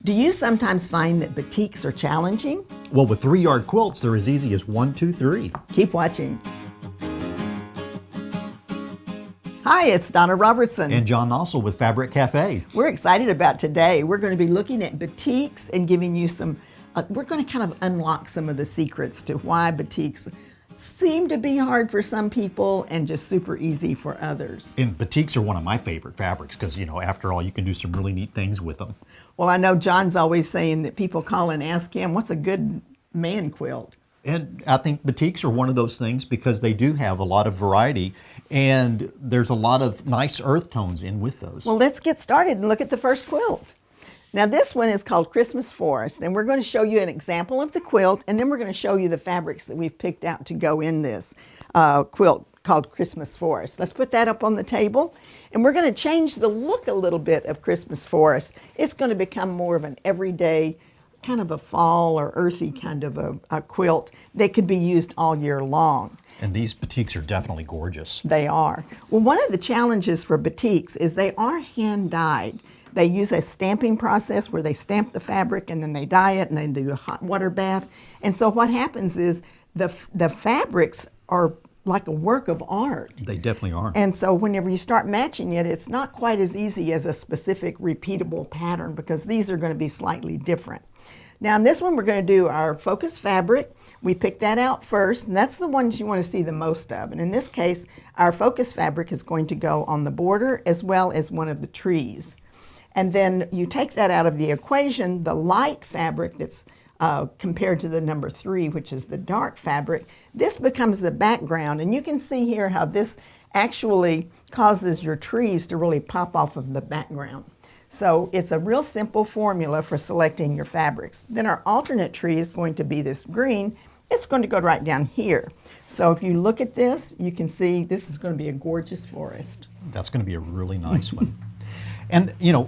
Do you sometimes find that batiks are challenging? Well, with 3-yard quilts, they're as easy as 1, 2, 3. Keep watching. Hi, it's Donna Robertson. And John Nossel with Fabric Café. We're excited about today. We're going to be looking at batiks and giving you some, we're going to kind of unlock some of the secrets to why batiks seem to be hard for some people and just super easy for others. And batiks are one of my favorite fabrics because, you know, after all, you can do some really neat things with them. Well, I know John's always saying that people call and ask him, what's a good man quilt? And I think batiks are one of those things because they do have a lot of variety and there's a lot of nice earth tones in with those. Well, let's get started and look at the first quilt. Now this one is called Christmas Forest, and we're going to show you an example of the quilt, and then we're going to show you the fabrics that we've picked out to go in this quilt called Christmas Forest. Let's put that up on the table, and we're going to change the look a little bit of Christmas Forest. It's going to become more of an everyday, kind of a fall or earthy kind of a quilt that could be used all year long. And these batiks are definitely gorgeous. They are. Well, one of the challenges for batiks is they are hand dyed. They use a stamping process where they stamp the fabric and then they dye it and then do a hot water bath. And so what happens is the fabrics are like a work of art. They definitely are. And so whenever you start matching it, it's not quite as easy as a specific repeatable pattern because these are going to be slightly different. Now in this one, we're going to do our focus fabric. We pick that out first, and that's the ones you want to see the most of. And in this case, our focus fabric is going to go on the border as well as one of the trees. And then you take that out of the equation, the light fabric that's compared to the number 3, which is the dark fabric, this becomes the background. And you can see here how this actually causes your trees to really pop off of the background. So it's a real simple formula for selecting your fabrics. Then our alternate tree is going to be this green. It's going to go right down here. So if you look at this, you can see this is going to be a gorgeous forest. That's going to be a really nice one. And, you know,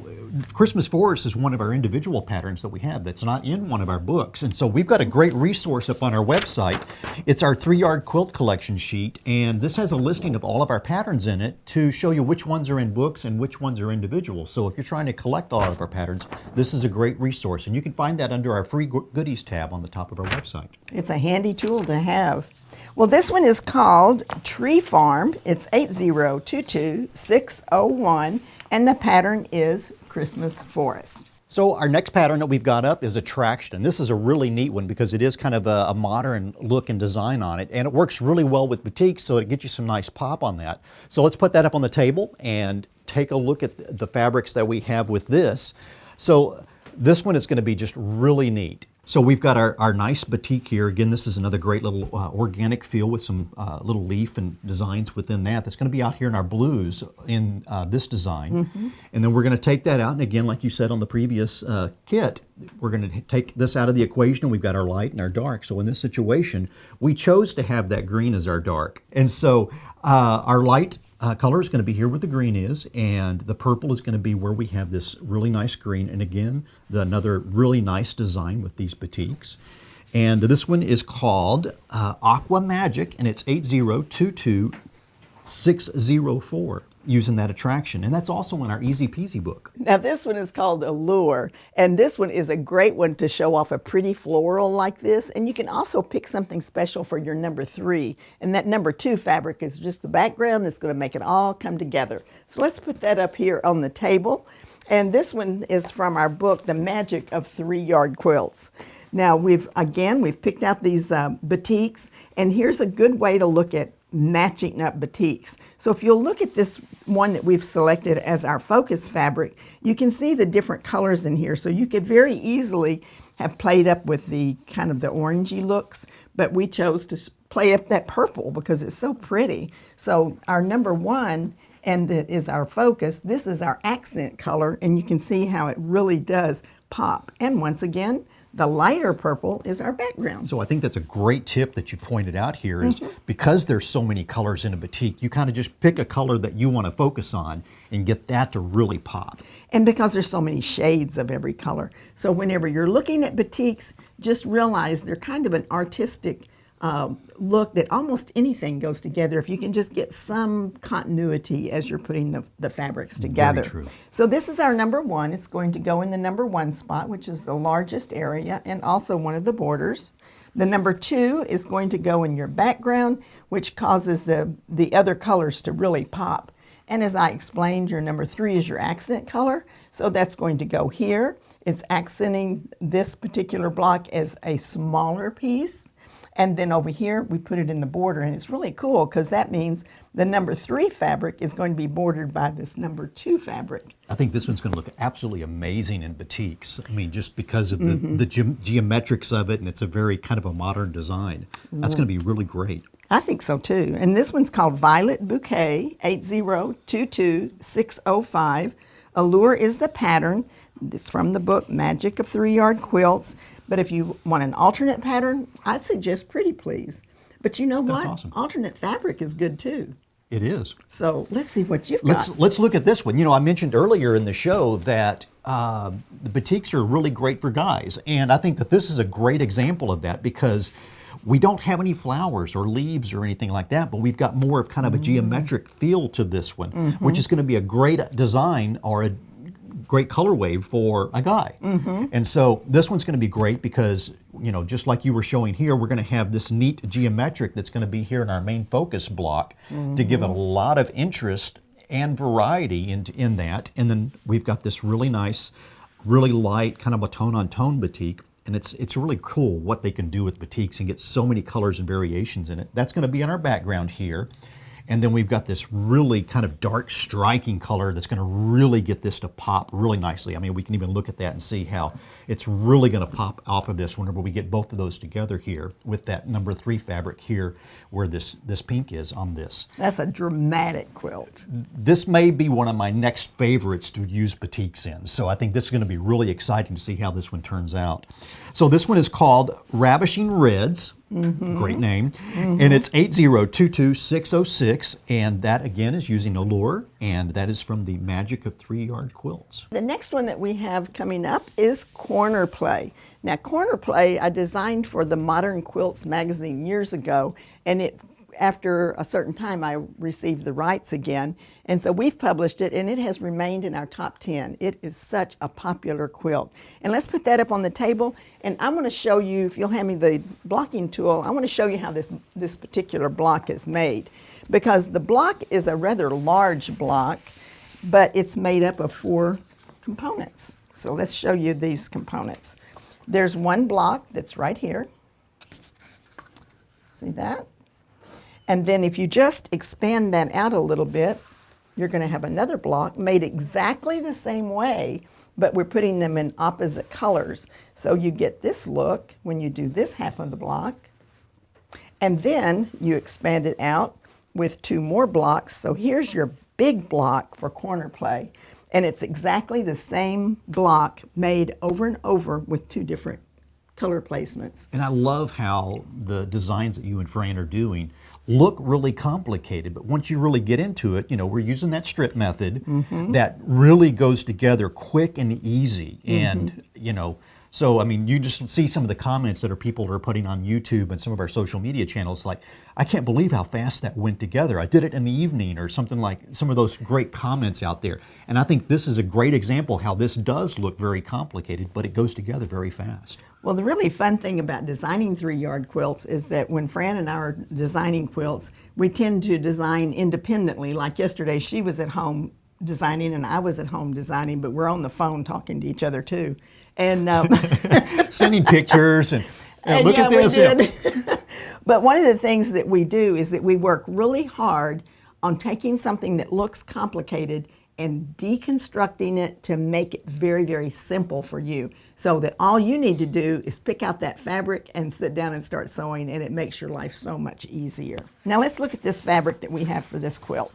Christmas Forest is one of our individual patterns that we have that's not in one of our books. And so we've got a great resource up on our website. It's our 3-yard quilt collection sheet. And this has a listing of all of our patterns in it to show you which ones are in books and which ones are individual. So if you're trying to collect all of our patterns, this is a great resource. And you can find that under our free goodies tab on the top of our website. It's a handy tool to have. Well, this one is called Tree Farm. It's 8022601, and the pattern is Christmas Forest. So our next pattern that we've got up is Attraction. And this is a really neat one because it is kind of a modern look and design on it, and it works really well with batiks, so it gets you some nice pop on that. So let's put that up on the table and take a look at the fabrics that we have with this. So this one is going to be just really neat. So we've got our nice batik here. Again, this is another great little organic feel with some little leaf and designs within that. That's going to be out here in our blues in this design. Mm-hmm. And then we're going to take that out. And again, like you said on the previous kit, we're going to take this out of the equation. We've got our light and our dark. So in this situation, we chose to have that green as our dark. And so our light color is going to be here where the green is, and the purple is going to be where we have this really nice green. And again, another really nice design with these batiks. And this one is called Aqua Magic, and it's 8022604 using that attraction. And that's also in our Easy Peasy book. Now this one is called Allure, and this one is a great one to show off a pretty floral like this. And you can also pick something special for your number 3. And that number 2 fabric is just the background that's going to make it all come together. So let's put that up here on the table. And this one is from our book, The Magic of 3-Yard Quilts. Now we've picked out these batiks, and here's a good way to look at matching up batiks. So if you'll look at this one that we've selected as our focus fabric, you can see the different colors in here. So you could very easily have played up with the kind of the orangey looks, but we chose to play up that purple because it's so pretty. So our number 1, and that is our focus, this is our accent color, and you can see how it really does pop. And once again, the lighter purple is our background. So I think that's a great tip that you pointed out here is because there's so many colors in a batik, you kind of just pick a color that you want to focus on and get that to really pop. And because there's so many shades of every color. So whenever you're looking at batiks, just realize they're kind of an artistic look that almost anything goes together if you can just get some continuity as you're putting the fabrics together. Very true. So this is our number 1. It's going to go in the number 1 spot, which is the largest area and also one of the borders. The number 2 is going to go in your background, which causes the other colors to really pop. And as I explained, your number 3 is your accent color. So that's going to go here. It's accenting this particular block as a smaller piece. And then over here, we put it in the border. And it's really cool because that means the number 3 fabric is going to be bordered by this number 2 fabric. I think this one's going to look absolutely amazing in batiks. I mean, just because of the geometrics of it, and it's a very kind of a modern design. That's going to be really great. I think so too. And this one's called Violet Bouquet 8022605. Allure is the pattern. It's from the book Magic of 3-Yard Quilts. But if you want an alternate pattern, I'd suggest Pretty Please. But you know what? That's awesome. Alternate fabric is good too. It is. So let's see what you've got. Let's look at this one. You know, I mentioned earlier in the show that the batiks are really great for guys. And I think that this is a great example of that because we don't have any flowers or leaves or anything like that, but we've got more of kind of a geometric feel to this one, which is going to be a great design or a great colorway for a guy. And so this one's going to be great because, you know, just like you were showing here, we're going to have this neat geometric that's going to be here in our main focus block to give it a lot of interest and variety in that. And then we've got this really nice, really light, kind of a tone-on-tone batik. And it's really cool what they can do with batiks and get so many colors and variations in it. That's going to be in our background here. And then we've got this really kind of dark striking color that's going to really get this to pop really nicely. I mean, we can even look at that and see how it's really going to pop off of this whenever we get both of those together here with that number 3 fabric here where this pink is on this. That's a dramatic quilt. This may be one of my next favorites to use batiks in. So I think this is going to be really exciting to see how this one turns out. So this one is called Ravishing Reds. Great name. And it's 8022606, and that again is using Allure, and that is from the Magic of 3-Yard Quilts. The next one that we have coming up is Corner Play. Now, Corner Play I designed for the Modern Quilts magazine years ago, and after a certain time I received the rights again, and so we've published it, and it has remained in our top 10. It is such a popular quilt. And let's put that up on the table, and I'm going to show you, if you'll hand me the blocking tool, I want to show you how this particular block is made, because the block is a rather large block, but it's made up of 4 components. So let's show you these components. There's one block that's right here. See that? And then if you just expand that out a little bit, you're going to have another block made exactly the same way, but we're putting them in opposite colors. So you get this look when you do this half of the block. And then you expand it out with 2 more blocks. So here's your big block for Corner Play. And it's exactly the same block made over and over with 2 different color placements. And I love how the designs that you and Fran are doing look really complicated, but once you really get into it, you know, we're using that strip method that really goes together quick and easy. And, you know, so, I mean, you just see some of the comments that people are putting on YouTube and some of our social media channels, like, I can't believe how fast that went together. I did it in the evening, or something like some of those great comments out there. And I think this is a great example how this does look very complicated, but it goes together very fast. Well, the really fun thing about designing 3-yard quilts is that when Fran and I are designing quilts, we tend to design independently. Like yesterday, she was at home designing and I was at home designing, but we're on the phone talking to each other too. And sending pictures and look yeah, at this. We did. But one of the things that we do is that we work really hard on taking something that looks complicated and deconstructing it to make it very, very simple for you. So that all you need to do is pick out that fabric and sit down and start sewing, and it makes your life so much easier. Now let's look at this fabric that we have for this quilt.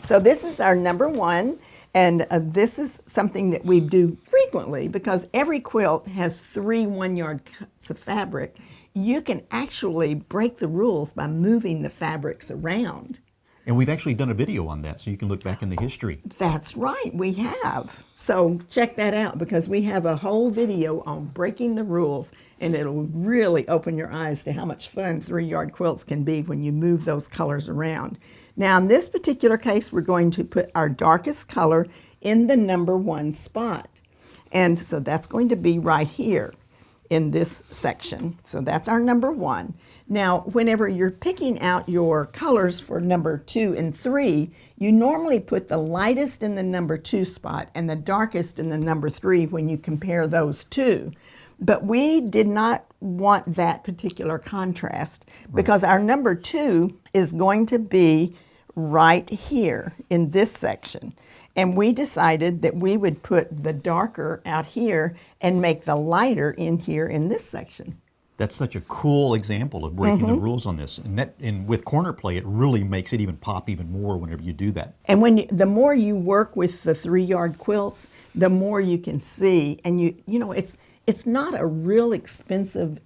So this is our number 1, and this is something that we do frequently because every quilt has 3 1-yard cuts of fabric. You can actually break the rules by moving the fabrics around. And we've actually done a video on that, so you can look back in the history. That's right, we have. So check that out, because we have a whole video on breaking the rules, and it'll really open your eyes to how much fun 3-yard quilts can be when you move those colors around. Now in this particular case, we're going to put our darkest color in the number 1 spot. And so that's going to be right here in this section. So that's our number 1. Now, whenever you're picking out your colors for number 2 and 3, you normally put the lightest in the number 2 spot and the darkest in the number 3 when you compare those two. But we did not want that particular contrast, because our number 2 is going to be right here in this section. And we decided that we would put the darker out here and make the lighter in here in this section. That's such a cool example of breaking the rules on this. And with corner play, it really makes it even pop even more whenever you do that. And when the more you work with the 3-yard quilts, the more you can see. And you know, it's not a real expensive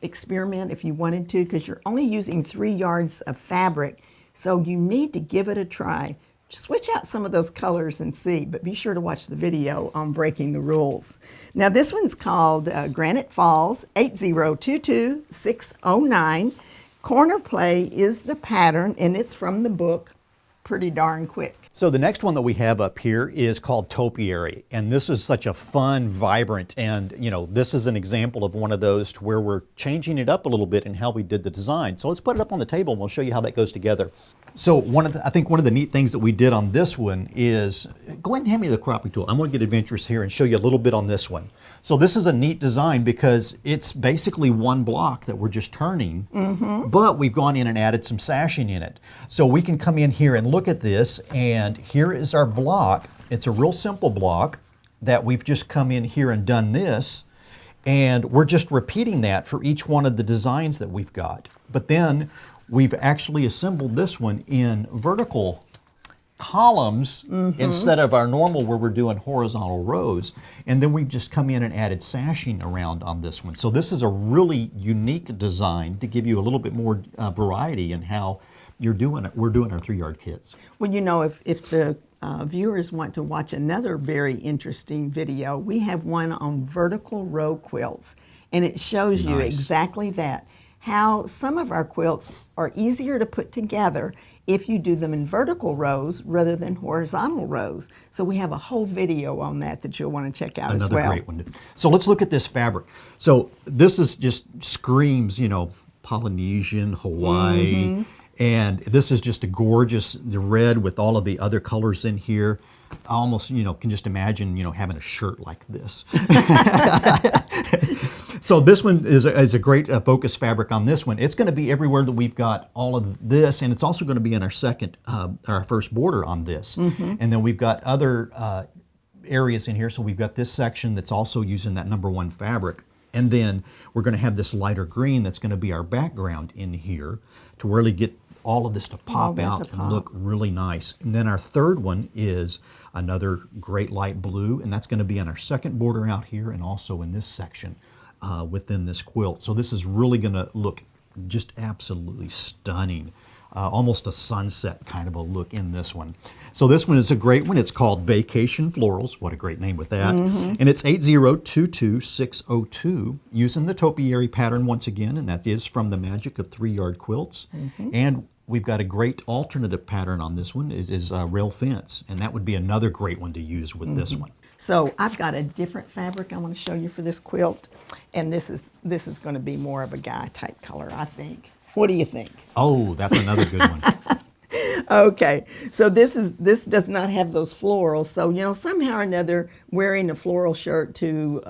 experiment if you wanted to, because you're only using 3 yards of fabric. So you need to give it a try. Switch out some of those colors and see, but be sure to watch the video on breaking the rules. Now this one's called Granite Falls 8022609. Corner play is the pattern, and it's from the book Pretty Darn Quick. So the next one that we have up here is called Topiary, and this is such a fun, vibrant, and you know, this is an example of one of those to where we're changing it up a little bit in how we did the design. So let's put it up on the table and we'll show you how that goes together. So I think one of the neat things that we did on this one is, go ahead and hand me the cropping tool. I'm going to get adventurous here and show you a little bit on this one. So this is a neat design because it's basically one block that we're just turning, but we've gone in and added some sashing in it. So we can come in here and look at this, and here is our block. It's a real simple block that we've just come in here and done this, and we're just repeating that for each one of the designs that we've got. But then we've actually assembled this one in vertical columns instead of our normal where we're doing horizontal rows. And then we've just come in and added sashing around on this one. So this is a really unique design to give you a little bit more variety in how we're doing our 3-yard kits. Well, you know, if the viewers want to watch another very interesting video, we have one on vertical row quilts, and it shows you exactly that. How some of our quilts are easier to put together if you do them in vertical rows rather than horizontal rows. So we have a whole video on that you'll want to check out as well. Another great one. So let's look at this fabric. So this is just screams, you know, Polynesian, Hawaii, and this is just a gorgeous, the red with all of the other colors in here. I almost, you know, can just imagine, you know, having a shirt like this. So this one is a great focus fabric on this one. It's going to be everywhere that we've got all of this, and it's also going to be in our our first border on this. And then we've got other areas in here. So we've got this section that's also using that number 1 fabric. And then we're going to have this lighter green that's going to be our background in here to really get all of this to pop out and look really nice. And then our third one is another great light blue, and that's going to be on our second border out here and also in this section within this quilt. So this is really going to look just absolutely stunning. Almost a sunset kind of a look in this one. So this one is a great one. It's called Vacation Florals. What a great name with that. And it's 8022602 using the Topiary pattern once again, and that is from the Magic of 3-Yard Quilts. And we've got a great alternative pattern on this one. It is rail fence, and that would be another great one to use with this one. So I've got a different fabric I want to show you for this quilt, and this is going to be more of a guy type color, I think. What do you think? Oh, that's another good one. Okay, so this does not have those florals. So, you know, somehow or another, wearing a floral shirt to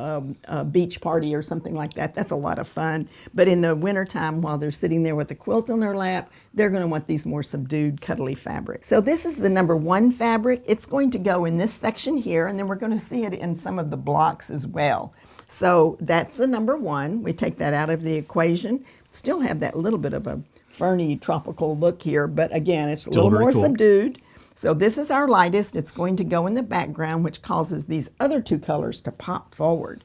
a beach party or something like that, that's a lot of fun. But in the wintertime, while they're sitting there with a quilt on their lap, they're going to want these more subdued, cuddly fabrics. So this is the number 1 fabric. It's going to go in this section here, and then we're going to see it in some of the blocks as well. So that's the number 1. We take that out of the equation. Still have that little bit of a ferny tropical look here, but again, it's still a little more subdued. So this is our lightest. It's going to go in the background, which causes these other 2 colors to pop forward.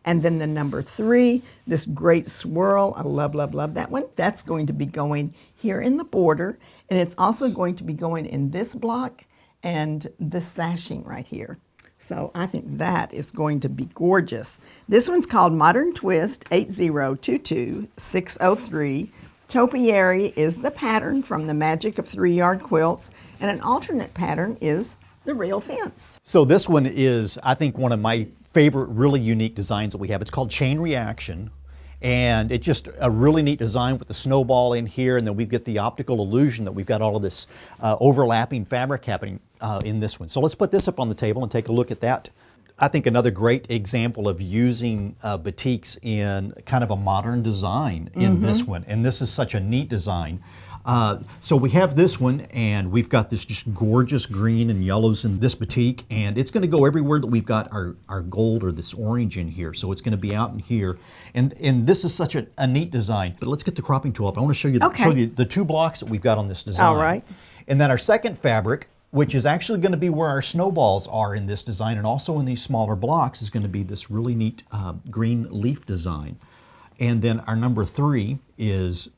And then the number 3, this great swirl, I love, love, love that one. That's going to be going here in the border, and it's also going to be going in this block and this sashing right here. So I think that is going to be gorgeous. This one's called Modern Twist 8022603. Topiary is the pattern from the Magic of 3-Yard Quilts, and an alternate pattern is the rail fence. So this one is, I think, one of my favorite really unique designs that we have. It's called Chain Reaction, and it's just a really neat design with the snowball in here, and then we've got the optical illusion that we've got all of this overlapping fabric happening in this one. So let's put this up on the table and take a look at that. I think another great example of using batiks in kind of a modern design in this one, and this is such a neat design. So we have this one, and we've got this just gorgeous green and yellows in this batik, and it's going to go everywhere that we've got our gold or this orange in here. So it's going to be out in here, and this is such a neat design. But let's get the cropping tool up. I want to show you, show you the 2 blocks that we've got on this design. All right. And then our second fabric, which is actually going to be where our snowballs are in this design, and also in these smaller blocks, is going to be this really neat green leaf design. And then our number 3 is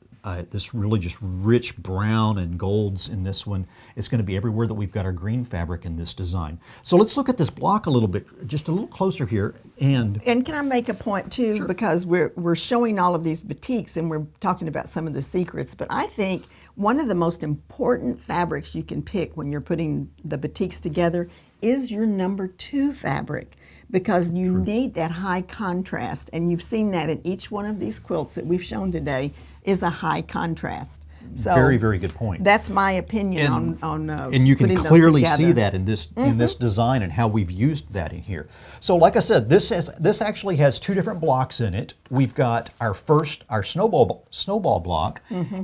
this really just rich brown and golds in this one. It's going to be everywhere that we've got our green fabric in this design. So let's look at this block a little bit, just a little closer here. And can I make a point too? Sure. Because we're showing all of these batiks and we're talking about some of the secrets, but I think one of the most important fabrics you can pick when you're putting the batiks together is your number 2 fabric, because you need that high contrast, and you've seen that in each one of these quilts that we've shown today is a high contrast. So very, very good point. That's my opinion on and you can putting those clearly together. see that in this design and how we've used that in here. So like I said, this actually has 2 different blocks in it. We've got our snowball block,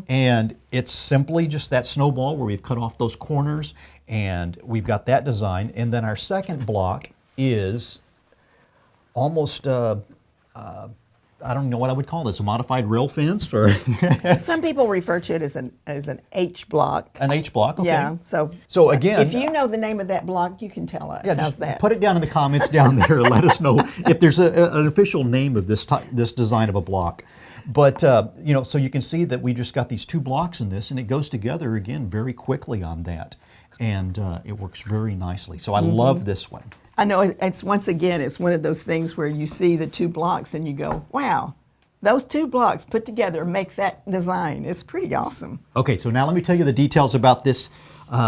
and it's simply just that snowball where we've cut off those corners, and we've got that design. And then our second block is almost I don't know what I would call this, a modified rail fence, or some people refer to it as an H block. an H block. Okay. Yeah. So again, if you know the name of that block, you can tell us. yeah, How's just that? put it down in the comments down there. Let us know if there's an official name of this design of a block. But you know, so you can see that we just got these 2 blocks in this, and it goes together again very quickly on that, and it works very nicely. So I love this one. I know it's once again, it's one of those things where you see the 2 blocks and you go, wow, those 2 blocks put together make that design. It's pretty awesome. Okay, so now let me tell you the details about this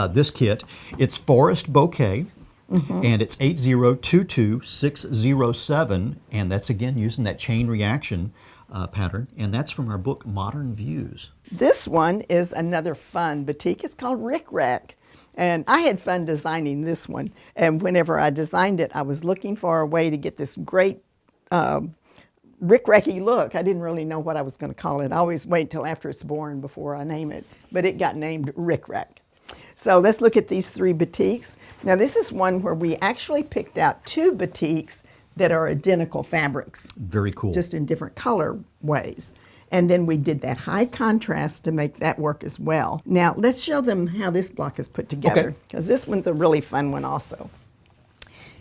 this kit. It's Forest Bouquet, and it's 8022607, and that's again using that chain reaction pattern, and that's from our book Modern Views. This one is another fun batik. It's called Rick Rack. And I had fun designing this one. And whenever I designed it, I was looking for a way to get this great rick-racky look. I didn't really know what I was going to call it. I always wait till after it's born before I name it. But it got named Rick Rack. So let's look at these 3 batiks. Now this is one where we actually picked out 2 batiks that are identical fabrics. Very cool. Just in different color ways. And then we did that high contrast to make that work as well. Now, let's show them how this block is put together, because this one's a really fun one also.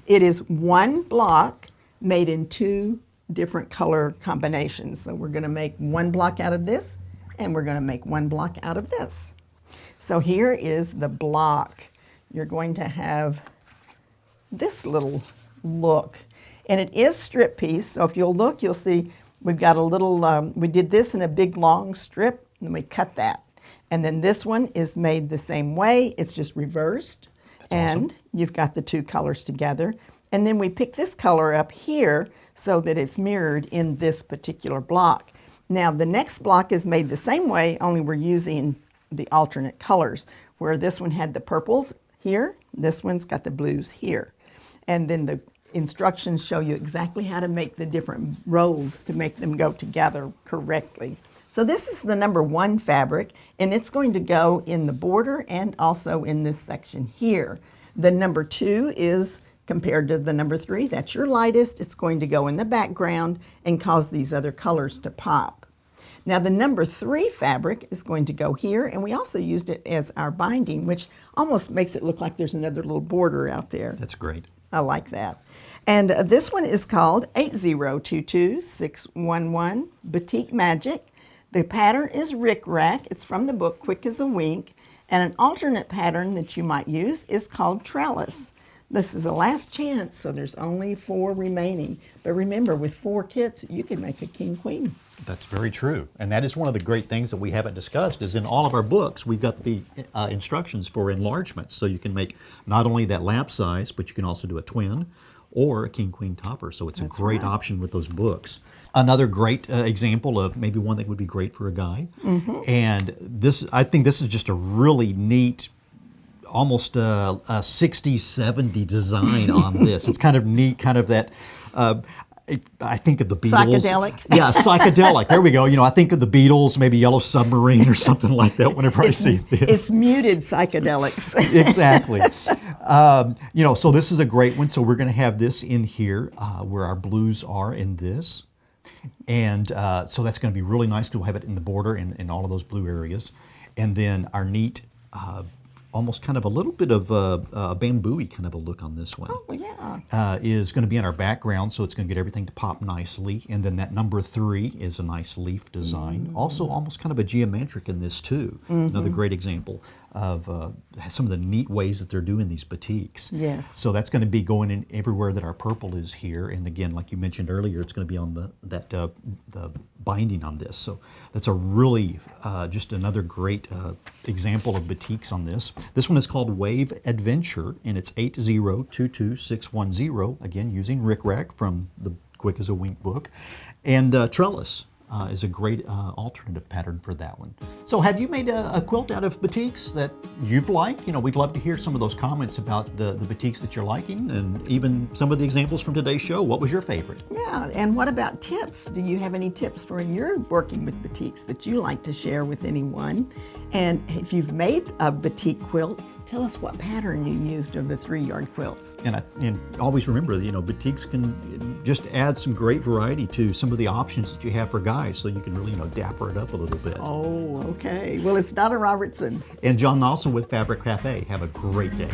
It is 1 block made in 2 different color combinations. So we're going to make 1 block out of this, and we're going to make 1 block out of this. So here is the block. You're going to have this little look. And it is strip piece, so if you'll look, you'll see we've got a little, we did this in a big long strip, and we cut that. And then this one is made the same way, it's just reversed. That's and awesome. You've got the 2 colors together. And then we pick this color up here so that it's mirrored in this particular block. Now the next block is made the same way, only we're using the alternate colors, where this one had the purples here, this one's got the blues here. And then the instructions show you exactly how to make the different rows to make them go together correctly. So this is the number 1 fabric, and it's going to go in the border and also in this section here. The number 2 is compared to the number 3, that's your lightest. It's going to go in the background and cause these other colors to pop. Now the number 3 fabric is going to go here, and we also used it as our binding, which almost makes it look like there's another little border out there. That's great. I like that. And this one is called 8022611 Batik Magic. The pattern is Rick Rack. It's from the book Quick as a Wink. And an alternate pattern that you might use is called Trellis. This is a last chance, so there's only 4 remaining. But remember, with 4 kits, you can make a king queen. That's very true. And that is one of the great things that we haven't discussed is in all of our books, we've got the instructions for enlargements. So you can make not only that lap size, but you can also do a twin or a king queen topper. So it's a great option with those books. Another great example of maybe one that would be great for a guy. And this, I think this is just a really neat, almost a 60s, 70s design on this. It's kind of neat, kind of that, I think of the Beatles. Psychedelic. Yeah, psychedelic. There we go. You know, I think of the Beatles, maybe Yellow Submarine or something like that whenever I see this. It's muted psychedelics. Exactly. You know, so this is a great one. So we're going to have this in here where our blues are in this. And so that's going to be really nice to have it in the border in all of those blue areas. And then our neat, almost kind of a little bit of a bamboo-y kind of a look on this one. Oh, yeah. Is going to be in our background, so it's going to get everything to pop nicely. And then that number 3 is a nice leaf design. Also almost kind of a geometric in this too. Another great example of some of the neat ways that they're doing these batiks. Yes. So that's going to be going in everywhere that our purple is here. And again, like you mentioned earlier, it's going to be on the binding on this. So that's a really, just another great example of batiks on this. This one is called Wave Adventure, and it's 8022610, again, using Rick Rack from the Quick as a Wink book. And Trellis is a great alternative pattern for that one. So have you made a quilt out of batiks that you've liked? You know, we'd love to hear some of those comments about the batiks that you're liking, and even some of the examples from today's show. What was your favorite? Yeah, and what about tips? Do you have any tips for when you're working with batiks that you like to share with anyone? And if you've made a batik quilt, tell us what pattern you used of the 3-yard quilts. And always remember that, you know, batiks can just add some great variety to some of the options that you have for guys, so you can really, you know, dapper it up a little bit. Oh, okay. Well, it's Donna Robertson. And John Nelson with Fabric Café. Have a great day.